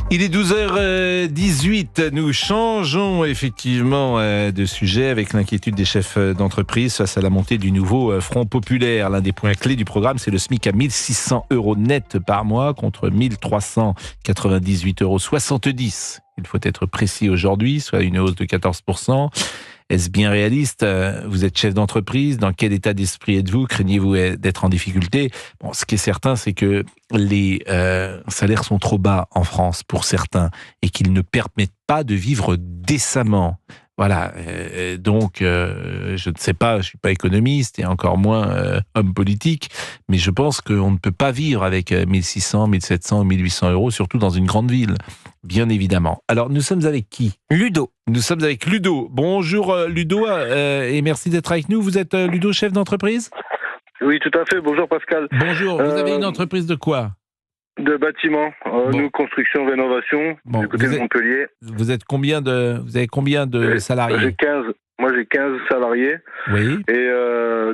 Il est 12h18, nous changeons effectivement de sujet avec l'inquiétude des chefs d'entreprise face à la montée du nouveau Front populaire. L'un des points clés du programme, c'est le SMIC à 1 600 € net par mois contre 1 398,70 €. Il faut être précis aujourd'hui, soit une hausse de 14%. Est-ce bien réaliste ? Vous êtes chef d'entreprise, dans quel état d'esprit êtes-vous ? Craignez-vous d'être en difficulté ? Bon, ce qui est certain, c'est que les salaires sont trop bas en France pour certains et qu'ils ne permettent pas de vivre décemment. Voilà, donc je ne sais pas, je suis pas économiste et encore moins homme politique, mais je pense qu'on ne peut pas vivre avec 1 600, 1 700 ou 1 800 €, surtout dans une grande ville, bien évidemment. Alors, nous sommes avec qui ? Ludo. Nous sommes avec Ludo. Bonjour Ludo, et merci d'être avec nous. Vous êtes Ludo, chef d'entreprise ? Oui, tout à fait. Bonjour Pascal. Bonjour, vous avez une entreprise de quoi ? De bâtiment, nous, construction, rénovation, du côté de Montpellier. Vous avez combien de salariés ? J'ai 15 salariés. Oui. Et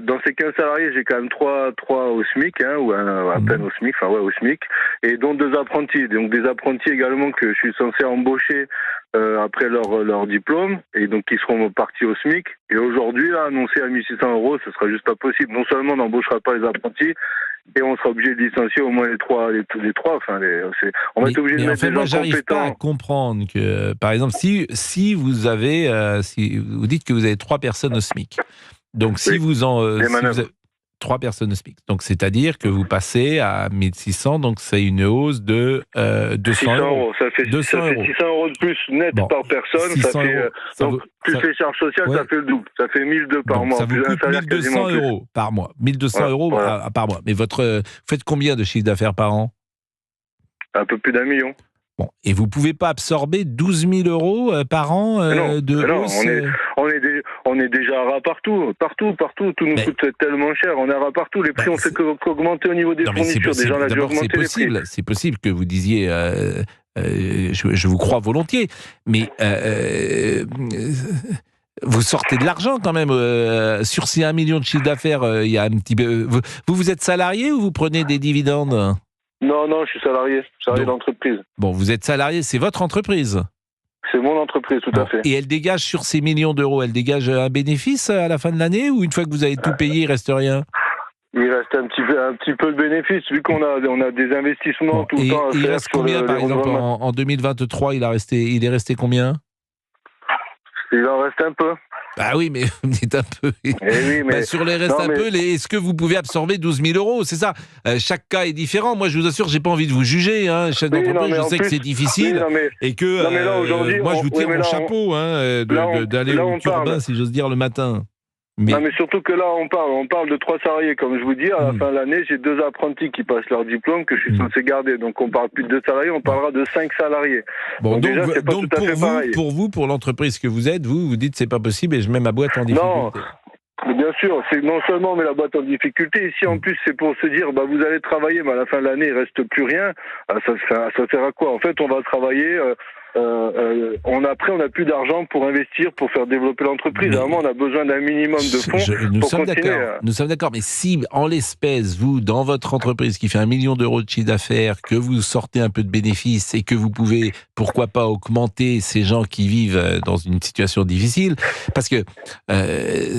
dans ces 15 salariés, j'ai quand même 3 au SMIC, ou à peine au SMIC, au SMIC, et dont 2 apprentis. Donc des apprentis également que je suis censé embaucher après leur diplôme, et donc qui seront partis au SMIC. Et aujourd'hui, là, annoncé à 1 600 €, ce sera juste pas possible. Non seulement on n'embauchera pas les apprentis, et on sera obligé de licencier au moins les trois. On va être obligé de mettre des gens compétents. J'arrive pas à comprendre que, par exemple, si vous avez, si vous dites que vous avez 3 personnes au SMIC, donc si vous 3 personnes au SMIC, donc c'est-à-dire que vous passez à 1 600, donc c'est une hausse de 200 €. Ça fait 600 € de plus net par personne. Ça fait plus les charges sociales, ça fait le double. Ça fait 1 200 par mois. Ça vous coûte 1 200 € par mois. 1 200 € par mois. Mais vous faites combien de chiffre d'affaires par an ? Un peu plus d'1 million. Bon, et vous pouvez pas absorber 12 000 € par an de hausse. On est déjà à ras partout. Tout nous coûte tellement cher. On est à ras partout. Les prix ont fait qu'augmenter au niveau des fournitures. Déjà, on a dû augmenter les prix. C'est possible que vous disiez, je vous crois volontiers, mais vous sortez de l'argent quand même. Sur ces 1 million de chiffre d'affaires, il y a un petit peu. Vous êtes salarié ou vous prenez des dividendes ? Non, je suis salarié d'entreprise. Bon, vous êtes salarié, c'est votre entreprise ? C'est mon entreprise, tout à fait. Et elle dégage sur ces millions d'euros, elle dégage un bénéfice à la fin de l'année, ou une fois que vous avez tout payé, il reste rien ? Il reste un petit peu de bénéfice, vu qu'on a des investissements tout le temps à faire. Il reste combien, par exemple, en 2023, il est resté combien ? Il en reste un peu. Bah oui, mais vous me dites un peu. Sur les restes est-ce que vous pouvez absorber 12 000 €? C'est ça. Chaque cas est différent. Moi, je vous assure, j'ai pas envie de vous juger, chef d'entreprise. Je sais que c'est difficile et que moi, je vous tire mon chapeau d'aller au turbin, si j'ose dire, le matin. Non, mais surtout que là, on parle de 3 salariés. Comme je vous dis, à la fin de l'année, j'ai 2 apprentis qui passent leur diplôme que je suis censé garder. Donc, on parle plus de 2 salariés, on parlera de 5 salariés. Bon, donc déjà, c'est pas tout à fait pareil. Pour l'entreprise que vous êtes, vous dites c'est pas possible et je mets ma boîte en difficulté. Non. Bien sûr, c'est non seulement on met la boîte en difficulté, ici en plus c'est pour se dire vous allez travailler, mais à la fin de l'année il reste plus rien. Ça sert à quoi ? En fait, on va travailler. On n'a plus d'argent pour investir, pour faire développer l'entreprise. Vraiment, on a besoin d'un minimum de fonds pour continuer. Nous sommes d'accord, mais si, en l'espèce, vous, dans votre entreprise qui fait 1 million d'euros de chiffre d'affaires, que vous sortez un peu de bénéfices et que vous pouvez, pourquoi pas, augmenter ces gens qui vivent dans une situation difficile, parce que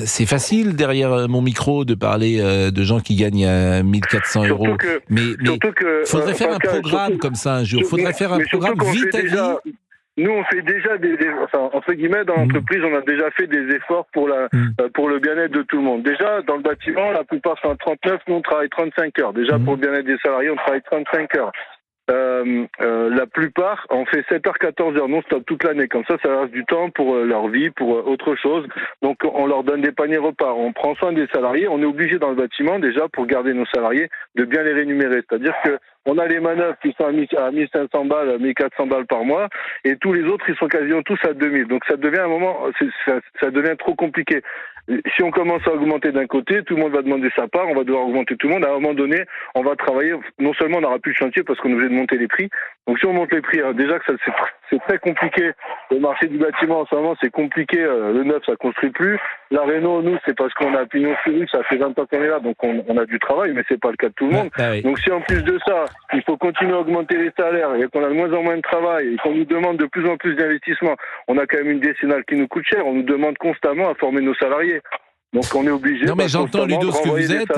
c'est facile, derrière mon micro, de parler de gens qui gagnent 1 400 €. Mais il faudrait faire un programme comme ça un jour. Il faudrait faire un programme vite à vie. Nous, on fait déjà entre guillemets, dans l'entreprise, on a déjà fait des efforts pour le bien-être de tout le monde. Déjà, dans le bâtiment, la plupart sont à 39, nous, on travaille 35 heures. Déjà, pour le bien-être des salariés, on travaille 35 heures. La plupart, on fait 7h, 14h non-stop toute l'année. Comme ça reste du temps pour leur vie, pour autre chose. Donc, on leur donne des paniers repas. On prend soin des salariés. On est obligé dans le bâtiment, déjà, pour garder nos salariés, de bien les rémunérer. C'est-à-dire que on a les manœuvres qui sont à 1 500 balles, 1 400 balles par mois, et tous les autres, ils sont quasiment tous à 2 000. Donc ça devient un moment, ça devient trop compliqué. Si on commence à augmenter d'un côté, tout le monde va demander sa part, on va devoir augmenter tout le monde. À un moment donné, on va travailler, non seulement on n'aura plus de chantier parce qu'on est obligé de monter les prix, Donc si on monte les prix, déjà que c'est très compliqué. Le marché du bâtiment en ce moment, c'est compliqué. Le neuf, ça construit plus. La réno, nous, c'est parce qu'on a pignon sur rue, ça fait 20 ans qu'on est là, donc on a du travail, mais c'est pas le cas de tout le monde. Oui. Donc si en plus de ça, il faut continuer à augmenter les salaires et qu'on a de moins en moins de travail et qu'on nous demande de plus en plus d'investissement, on a quand même une décennale qui nous coûte cher. On nous demande constamment à former nos salariés. Donc on est obligé. Non mais j'entends, Ludo, ce que vous êtes.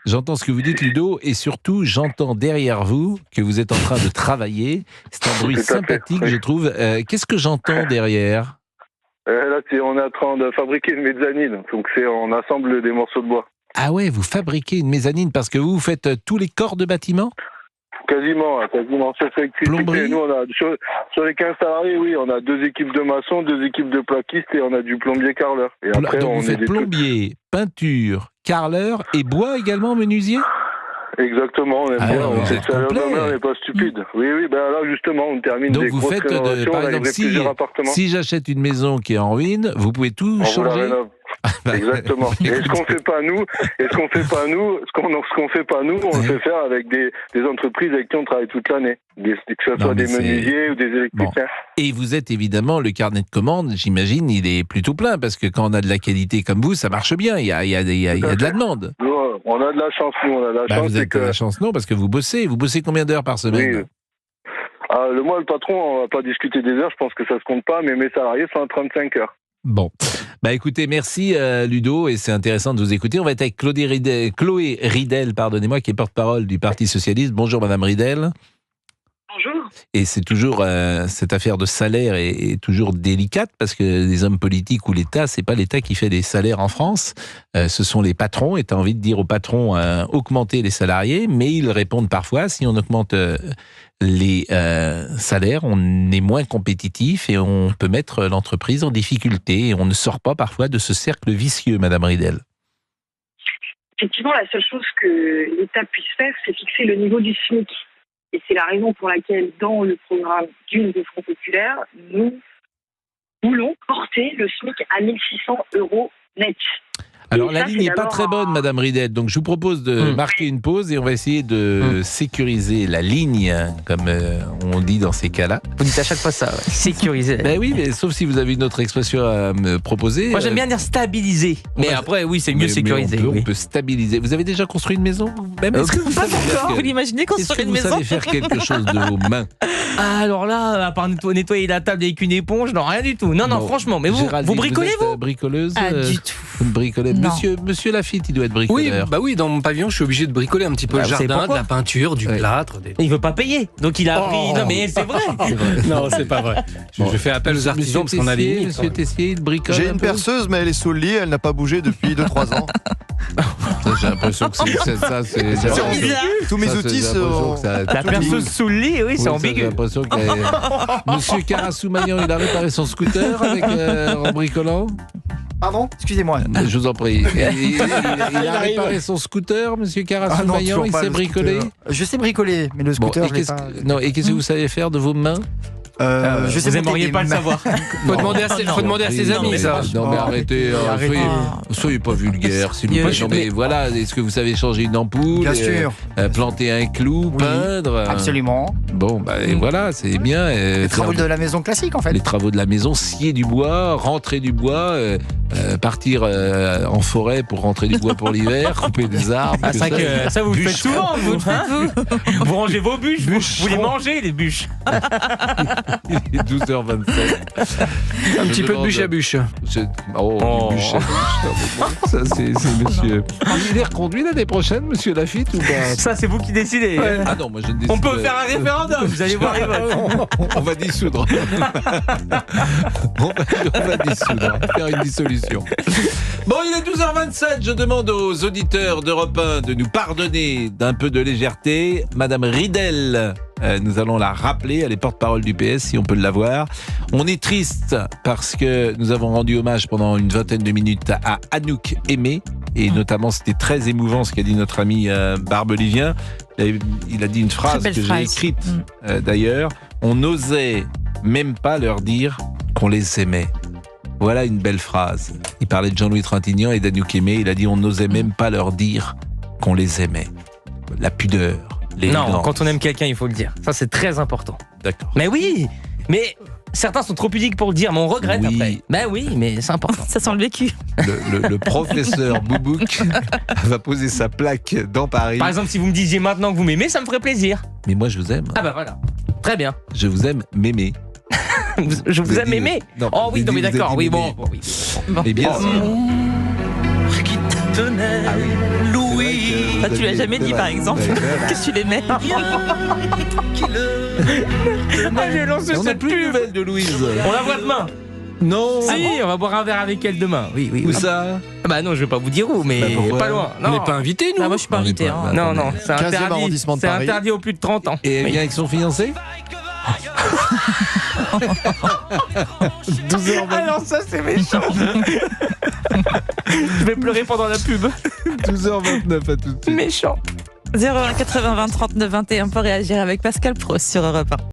J'entends ce que vous dites, Ludo, et surtout, j'entends derrière vous que vous êtes en train de travailler. C'est un bruit sympathique, je trouve. Qu'est-ce que j'entends derrière ? Là, on est en train de fabriquer une mezzanine. Donc, on assemble des morceaux de bois. Ah ouais, vous fabriquez une mezzanine parce que vous faites tous les corps de bâtiment ? Quasiment. Plomberie. Nous, sur les 15 salariés, oui, on a 2 équipes de maçons, 2 équipes de plaquistes et on a du plombier carreleur. Et après, donc vous faites plombier, peinture, carreleur et bois également, menuisier ? Exactement, on aime bien. On sait ça, on n'est pas stupide. Oui, là, justement, on termine donc des vous grosses faites, rénovations, par exemple, si j'achète une maison qui est en ruine, vous pouvez tout changer ? Exactement. Et ce qu'on fait pas nous, on le fait faire avec des entreprises avec qui on travaille toute l'année. Que ce soit des menuisiers ou des électriciens. Bon. Et vous êtes évidemment, le carnet de commandes, j'imagine, il est plutôt plein, parce que quand on a de la qualité comme vous, ça marche bien, il y a de la demande. Nous, on a de la chance, Vous avez de la chance, non, parce que vous bossez combien d'heures par semaine ? Oui. Moi, le patron, on va pas discuter des heures, je pense que ça se compte pas, mais mes salariés sont à 35 heures. Bon, écoutez, merci Ludo, et c'est intéressant de vous écouter. On va être avec Chloé Ridel, qui est porte-parole du Parti Socialiste. Bonjour Madame Ridel. Bonjour. Et c'est toujours cette affaire de salaire est toujours délicate parce que les hommes politiques ou l'État, c'est pas l'État qui fait les salaires en France, ce sont les patrons. Et tu as envie de dire aux patrons augmenter les salariés, mais ils répondent parfois si on augmente les salaires, on est moins compétitif et on peut mettre l'entreprise en difficulté. Et on ne sort pas parfois de ce cercle vicieux, Madame Ridel. Effectivement, la seule chose que l'État puisse faire, c'est fixer le niveau du SMIC. Et c'est la raison pour laquelle, dans le programme d'Unis du Front Populaire, nous voulons porter le SMIC à 1 600 € net. Alors la ligne n'est pas très bonne, Madame Ridel, donc je vous propose de marquer une pause et on va essayer de sécuriser la ligne, comme on dit dans ces cas-là. Vous dites à chaque fois ça, sécuriser. Ben oui, mais sauf si vous avez une autre expression à me proposer. Moi j'aime bien dire stabiliser, mais après oui, c'est mieux sécuriser. On peut stabiliser. Vous avez déjà construit une maison même Est-ce que vous pas encore. Vous l'imaginez construire une maison? Est-ce que vous savez faire quelque chose de vos mains? Alors là, à part nettoyer la table avec une éponge, non, rien du tout. Non, franchement, mais vous bricolez, vous bricoleuse? Ah, du tout. Vous bricolez. Monsieur Lafitte, il doit être bricoleur. Oui, dans mon pavillon, je suis obligé de bricoler un petit peu le jardin, de la peinture, du plâtre. Il veut pas payer, donc il a appris. Non, mais c'est vrai. Non, c'est pas vrai. Je fais appel aux artisans parce qu'on a des limites. Monsieur Tessier, il bricole. J'ai une perceuse, mais elle est sous le lit, elle n'a pas bougé depuis 2-3 ans. J'ai l'impression que c'est ça. C'est bizarre. Tous mes outils sont... La perceuse sous le lit, oui, c'est ambigu. J'ai l'impression que Monsieur Carassou-Magnan, il a réparé son scooter en bricolant. Pardon ? Excusez-moi. Je vous en prie. Il a réparé son scooter, Monsieur Carassou-Magnan, il s'est bricolé. Je sais bricoler, mais le scooter, je l'ai pas. Non, et qu'est-ce que vous savez faire de vos mains ? Je sais vous aimeriez pas le savoir. Faut demander à ses amis, ça. Non, mais arrêtez. Soyez pas vulgaire, s'il vous plaît. Non, mais voilà, est-ce que vous savez changer une ampoule ? Bien sûr. Planter un clou, peindre ? Absolument. Bon, et voilà, c'est bien. Les travaux de la maison classique, en fait. Les travaux de la maison, scier du bois, rentrer du bois, partir en forêt pour rentrer du bois pour l'hiver, couper des arbres. Ah, ça vous le faites souvent, vous. Vous rangez vos bûches, vous les mangez, les bûches. Il est 12h27. Un petit peu de bûche à bûche. Bûche à bûche. Ça, c'est monsieur. Il est reconduit l'année prochaine, monsieur Lafitte, ou pas ? Ça, c'est vous qui décidez. Ouais. Ah non, moi je ne décide. On peut faire un référendum, vous allez voir les votes. On va dissoudre. On va dissoudre. Faire une dissolution. Bon, il est 12h27. Je demande aux auditeurs d'Europe 1 de nous pardonner d'un peu de légèreté. Madame Ridel, nous allons la rappeler. Elle est porte-parole du PS, si on peut l'avoir. On est triste parce que nous avons rendu hommage pendant une vingtaine de minutes à Anouk Aimé. Et notamment, c'était très émouvant ce qu'a dit notre ami Barbelivien. Il a dit une phrase que j'ai écrite d'ailleurs. On n'osait même pas leur dire qu'on les aimait. Voilà une belle phrase. Il parlait de Jean-Louis Trintignant et d'Anouk Aimé. Il a dit on n'osait même pas leur dire qu'on les aimait. La pudeur. Non, grands. quand on aime quelqu'un, il faut le dire. Ça, c'est très important. D'accord. Mais oui, mais certains sont trop pudiques pour le dire, mais on regrette Oui. après. Ben oui, mais c'est important. Ça sent le vécu. Le professeur Boubouk va poser sa plaque dans Paris. Par exemple, si vous me disiez maintenant que vous m'aimez, ça me ferait plaisir. Mais moi, je vous aime. Ah bah voilà. Très bien. Je vous aime, m'aimer. Je vous aime aimé. Non, Oh oui, vous non mais avez dit d'accord. Oui, m'aimer. bon, oui. Mais bien sûr. Qui te tenait, Ah oui. Louis. Ça, tu l'as jamais dit, par exemple. Que tu l'aimais. Ah, j'ai lancé On n'a cette plus de pub. nouvelles de Louise. On la voit demain. Non. Si, on va boire un verre avec elle demain. Oui, oui. Où oui. ça? Ah bah non, je vais pas vous dire où, mais Bah pourquoi pas loin. On n'est pas invités, nous. Ah, moi, je suis pas On est invitée. pas- hein. bah, Non, attendez. non, c'est 15e interdit. arrondissement de C'est Paris. interdit aux plus de 30 ans. Et elle Oui. vient avec son fiancé? 12h20. Ah non, ça c'est méchant. Je vais pleurer pendant la pub. 12h29 à tout de suite. Méchant. 01 80 20 39 21 pour réagir avec Pascal Pro sur Europe 1.